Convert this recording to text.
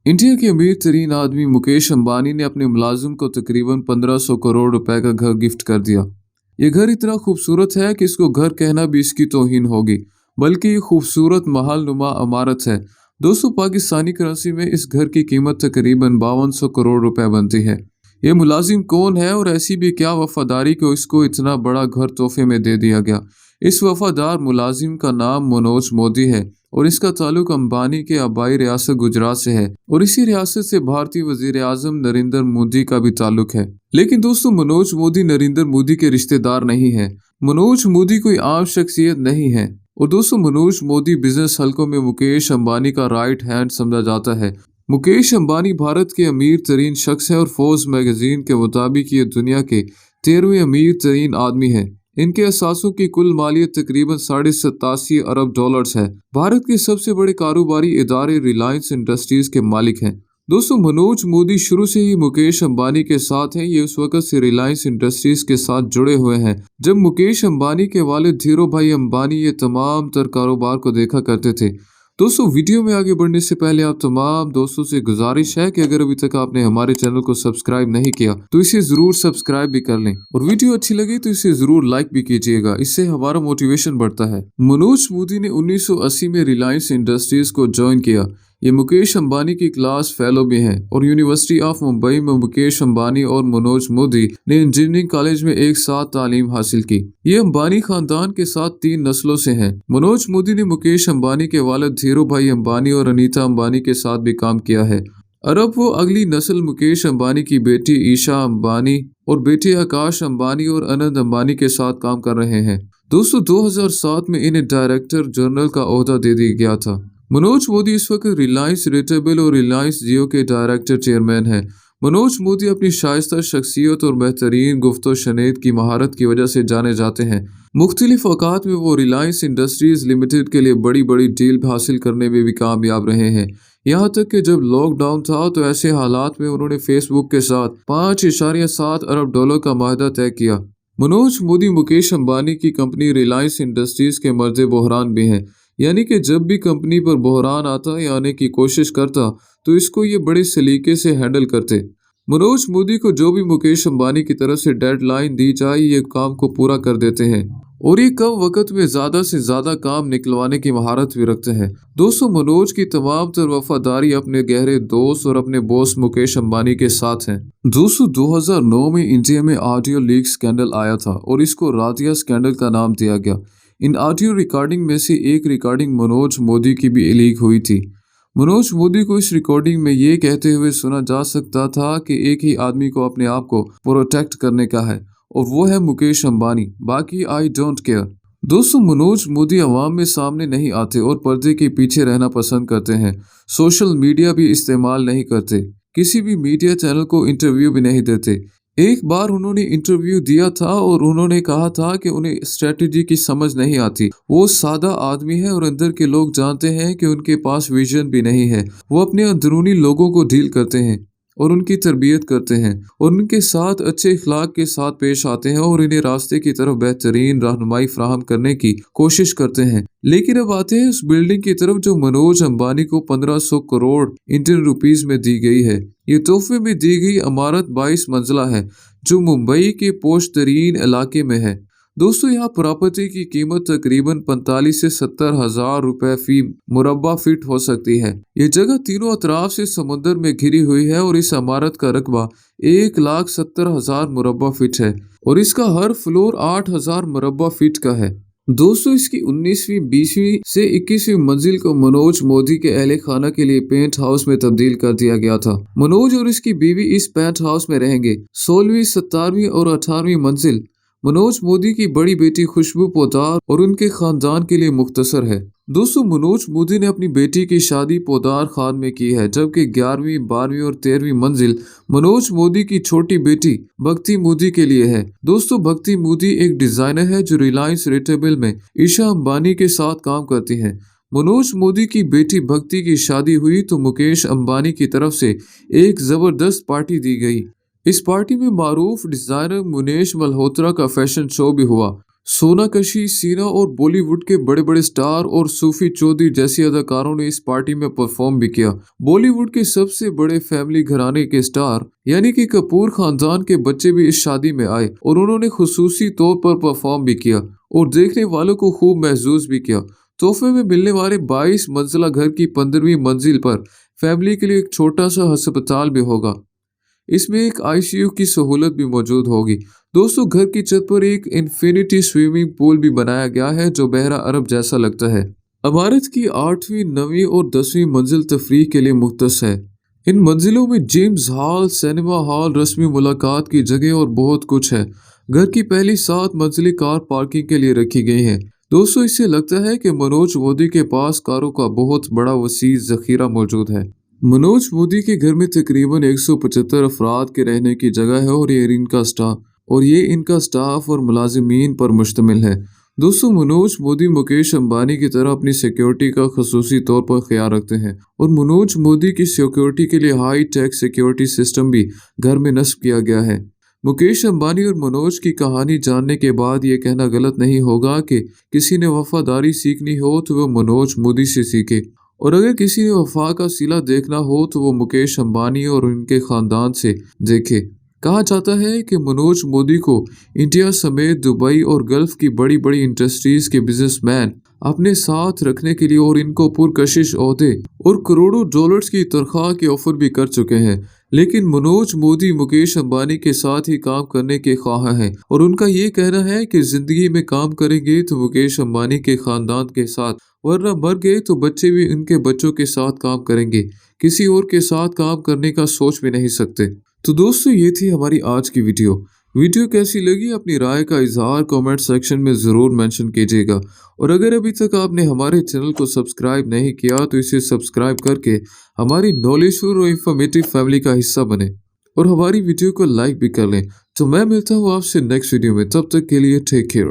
India के अमीर तरीन आदमी मुकेश अंबानी ने अपने मुलाजिम को तकरीबन 1500 करोड़ रुपए का घर गिफ्ट कर दिया। ये घर इतना खूबसूरत है कि इसको घर कहना भी इसकी तौहीन होगी, बल्कि ये खूबसूरत महल नुमा इमारत है। दोस्तों, पाकिस्तानी करेंसी में इस घर की कीमत तकरीबन 5200 करोड़ रुपए बनती है। ये मुलाजिम कौन है और ऐसी भी क्या वफादारी को इसको इतना बड़ा घर तोहफे में दे दिया गया। इस वफादार मुलाजिम का नाम मनोज मोदी है और इसका ताल्लुक अंबानी के आबाई रियासत गुजरात से है और इसी रियासत से भारतीय वजीर आजम नरेंद्र मोदी का भी ताल्लुक है। लेकिन दोस्तों, मनोज मोदी नरेंद्र मोदी के रिश्तेदार नहीं है। मनोज मोदी कोई आम शख्सियत नहीं है। और दोस्तों, मनोज मोदी बिजनेस हलकों में मुकेश अंबानी का राइट हैंड समझा जाता है। मुकेश अंबानी भारत के अमीर तरीन शख्स है और फोर्ब्स मैगजीन के मुताबिक ये दुनिया के 13वें अमीर तरीन आदमी है। इनके असासों की कुल मालियत तकरीबन 87.5 अरब डॉलर्स है। भारत के सबसे बड़े कारोबारी इदारे रिलायंस इंडस्ट्रीज के मालिक हैं। दोस्तों, मनोज मोदी शुरू से ही मुकेश अंबानी के साथ हैं। ये उस वक्त से रिलायंस इंडस्ट्रीज के साथ जुड़े हुए हैं जब मुकेश अंबानी के वालिद धीरू भाई अंबानी ये तमाम तर कारोबार को देखा करते थे। दोस्तों, वीडियो में आगे बढ़ने से पहले आप तमाम दोस्तों से गुजारिश है कि अगर अभी तक आपने हमारे चैनल को सब्सक्राइब नहीं किया तो इसे जरूर सब्सक्राइब भी कर लें और वीडियो अच्छी लगी तो इसे जरूर लाइक भी कीजिएगा। इससे हमारा मोटिवेशन बढ़ता है। मनोज मोदी ने 1980 में रिलायंस इंडस्ट्रीज को ज्वाइन किया। ये मुकेश अंबानी की क्लास फेलो भी हैं और यूनिवर्सिटी ऑफ मुंबई में मुकेश अंबानी और मनोज मोदी ने इंजीनियरिंग कॉलेज में एक साथ तालीम हासिल की। ये अंबानी खानदान के साथ 3 नस्लों से हैं। मनोज मोदी ने मुकेश अंबानी के वालिद धीरू भाई अंबानी और अनीता अंबानी के साथ भी काम किया है। अब वो अगली नस्ल मुकेश अंबानी की बेटी ईशा अंबानी और बेटे आकाश अंबानी और अनंत अंबानी के साथ काम कर रहे हैं। दोस्तों, 2007 में इन्हें डायरेक्टर जनरल का ओहदा दे दिया गया था। मनोज मोदी इस वक्त रिलायंस रिटेबल और रिलायंस जियो के डायरेक्टर चेयरमैन हैं। मनोज मोदी अपनी शाइस्ता शख्सियत और बेहतरीन गुफ्तो शनीद की महारत की वजह से जाने जाते हैं। मुख्तलिफ औकात में वो रिलायंस इंडस्ट्रीज लिमिटेड के लिए बड़ी बड़ी डील हासिल करने में भी कामयाब रहे हैं। यहाँ तक कि जब लॉकडाउन था तो ऐसे हालात में उन्होंने फेसबुक के साथ 5.7 अरब डॉलर का माहदा तय किया। मनोज मोदी मुकेश अंबानी की कंपनी रिलायंस इंडस्ट्रीज के मर्ज बहरान भी हैं। यानी कि जब भी कंपनी पर बहरान आता या आने की कोशिश करता तो इसको ये बड़े सलीके से हैंडल करते। मनोज मोदी को जो भी मुकेश अंबानी की तरफ से डेडलाइन दी जाए ये काम को पूरा कर देते हैं और ये कम वक्त में ज्यादा से ज्यादा काम निकलवाने की महारत भी रखते हैं। दोस्तों, मनोज की तमाम तर वफादारी अपने गहरे दोस्त और अपने बॉस मुकेश अंबानी के साथ है। दोस्तों, 2009 में इंडिया में ऑडियो लीक स्कैंडल आया था और इसको रातिया स्कैंडल का नाम दिया गया। इन ऑडियो रिकॉर्डिंग में से एक रिकॉर्डिंग मनोज मोदी की भी लीक हुई थी। मनोज मोदी को इस रिकॉर्डिंग में ये कहते हुए सुना जा सकता था कि एक ही आदमी को अपने आप को प्रोटेक्ट करने का है और वो है मुकेश अंबानी, बाकी आई डोंट केयर। दोस्तों, मनोज मोदी अवाम में सामने नहीं आते और पर्दे के पीछे रहना पसंद करते हैं। सोशल मीडिया भी इस्तेमाल नहीं करते, किसी भी मीडिया चैनल को इंटरव्यू भी नहीं देते। एक बार उन्होंने इंटरव्यू दिया था और उन्होंने कहा था कि उन्हें स्ट्रेटजी की समझ नहीं आती। वो सादा आदमी है और अंदर के लोग जानते हैं कि उनके पास विजन भी नहीं है। वो अपने अंदरूनी लोगों को डील करते हैं और उनकी तरबियत करते हैं और उनके साथ अच्छे इखलाक के साथ पेश आते हैं और इन्हें रास्ते की तरफ बेहतरीन रहनुमाई फराहम करने की कोशिश करते हैं। लेकिन अब आते हैं उस बिल्डिंग की तरफ जो मनोज अंबानी को 1500 करोड़ इंडियन रुपीस में दी गई है। ये तोहफे में दी गई इमारत 22 मंजिला है जो मुंबई के पोश तरीन इलाके में है। दोस्तों, यहाँ प्रॉपर्टी की कीमत तकरीबन 45 से 70 हजार रुपए फी मुरब्बा फीट हो सकती है। ये जगह तीनों अतराफ से समुद्र में घिरी हुई है और इस इमारत का रकबा 1,70,000 मुरब्बा फीट है और इसका हर फ्लोर 8,000 मुरब्बा फीट का है। दोस्तों, इसकी 19वीं, 20वीं से 21वीं मंजिल को मनोज मोदी के अहले खाना के लिए पेंट हाउस में तब्दील कर दिया गया था। मनोज और इसकी बीवी इस पेंट हाउस में रहेंगे। 16वीं, 17वीं और 18वीं मंजिल मनोज मोदी की बड़ी बेटी खुशबू पोदार और उनके खानदान के लिए मुख्तसर है। दोस्तों, मनोज मोदी ने अपनी बेटी की शादी पोदार खान में की है, जबकि 11वीं, 12वीं और 13वीं मंजिल मनोज मोदी की छोटी बेटी भक्ति मोदी के लिए है। दोस्तों, भक्ति मोदी एक डिजाइनर है जो रिलायंस रिटेबल में ईशा अंबानी के साथ काम करती है। मनोज मोदी की बेटी भक्ति की शादी हुई तो मुकेश अंबानी की तरफ से एक जबरदस्त पार्टी दी गई। इस पार्टी में मारूफ डिजाइनर मुनेश मल्होत्रा का फैशन शो भी हुआ। सोनाकशी सिन्हा और बॉलीवुड के बड़े बड़े स्टार और सूफी चौधरी जैसी अदाकारों ने इस पार्टी में परफॉर्म भी किया। बॉलीवुड के सबसे बड़े फैमिली घराने के स्टार यानी कि कपूर खानदान के बच्चे भी इस शादी में आए और उन्होंने खुसूसी तौर पर परफॉर्म भी किया और देखने वालों को खूब महसूस भी किया। तोहफे में मिलने वाले 22 मंजिला घर की 15वीं मंजिल पर फैमिली के लिए एक छोटा सा अस्पताल भी होगा। इसमें एक आईसीयू की सहूलत भी मौजूद होगी। दोस्तों, घर की छत पर एक इन्फिनिटी स्विमिंग पूल भी बनाया गया है जो बहरा अरब जैसा लगता है। इमारत की 8वीं, 9वीं और 10वीं मंजिल तफरीह के लिए मुख्तस है। इन मंजिलों में जिम्स हॉल, सिनेमा हॉल, रस्मी मुलाकात की जगह और बहुत कुछ है। घर की पहली 7 मंजिलें कार पार्किंग के लिए रखी गई हैं। दोस्तों, इससे लगता है कि मनोज मोदी के पास कारों का बहुत बड़ा वसीह जखीरा मौजूद है। मनोज मोदी के घर में तकरीबन 175 अफराद के रहने की जगह है और ये इनका स्टाफ और मुलाजिमीन पर मुश्तमिल है। दोस्तों, मनोज मोदी मुकेश अंबानी की तरह अपनी सिक्योरिटी का खसूसी तौर पर ख्याल रखते हैं और मनोज मोदी की सिक्योरिटी के लिए हाई टेक सिक्योरिटी सिस्टम भी घर में नस्ब किया गया है। मुकेश अंबानी और मनोज की कहानी जानने के बाद ये कहना गलत नहीं होगा कि किसी ने वफादारी सीखनी हो तो वह मनोज मोदी से सीखे, और अगर किसी ने वफा का सिला देखना हो तो वो मुकेश अंबानी और उनके खानदान से देखे। कहा जाता है कि मनोज मोदी को इंडिया समेत दुबई और गल्फ की बड़ी बड़ी इंडस्ट्रीज के बिजनेसमैन अपने साथ रखने के लिए और इनको पुरकशिश ओहदे और करोड़ों डॉलर्स की तनख्वाह के ऑफर भी कर चुके हैं, लेकिन मनोज मोदी मुकेश अंबानी के साथ ही काम करने के ख्वाह हैं और उनका ये कहना है कि जिंदगी में काम करेंगे तो मुकेश अंबानी के खानदान के साथ, वरना मर गए तो बच्चे भी उनके बच्चों के साथ काम करेंगे, किसी और के साथ काम करने का सोच भी नहीं सकते। तो दोस्तों, ये थी हमारी आज की वीडियो कैसी लगी अपनी राय का इजहार कमेंट सेक्शन में ज़रूर मेंशन कीजिएगा, और अगर अभी तक आपने हमारे चैनल को सब्सक्राइब नहीं किया तो इसे सब्सक्राइब करके हमारी नॉलेजफुल और इंफॉर्मेटिव फैमिली का हिस्सा बने और हमारी वीडियो को लाइक भी कर लें। तो मैं मिलता हूँ आपसे नेक्स्ट वीडियो में, तब तक के लिए टेक केयर।